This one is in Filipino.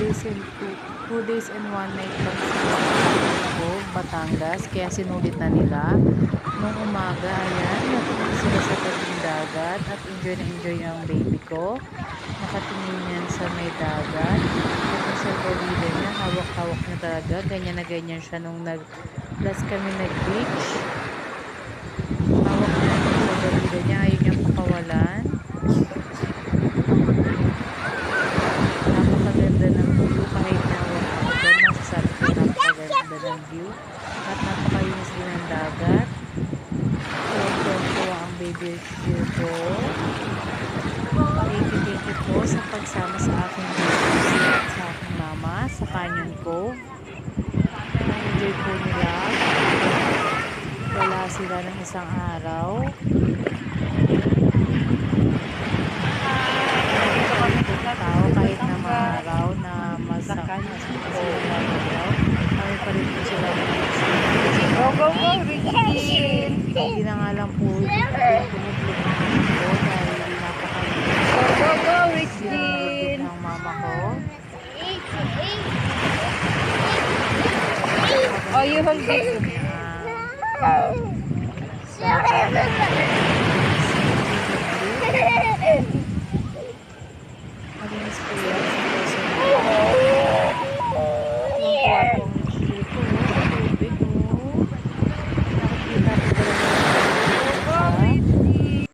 2 days and 1 night lang sila sa Batangas, kaya sinulit na nila. Nung umaga, ayan, napunta sila sa tabing dagat at enjoy na enjoy ang baby ko. Nakatingin yan sa may dagat. At yung salbawida niya, hawak-hawak niya talaga. Ganyan na ganyan siya nung last kami nag-beach. Hawak niya yung salbawida niya, ayaw niyang pakawalan. Napakaganda ng view, kahit na wala ako dyan, masasabi ko napakaganda ng view. At napakalinis din ng dagat. Tuwa ang baby ko. Thank you po sa pagsama sa aking baby at sa aking mama sa canyon ko. Na-enjoy po nila. Wala sila ng isang araw. Tao kahit na maaraw na masakan kami pa rin po sila Go, Ricky! hindi na nga lang po dahil napakalinis Go, Ricky! ng mama ko. Oh, you hold this. Malinis po yan.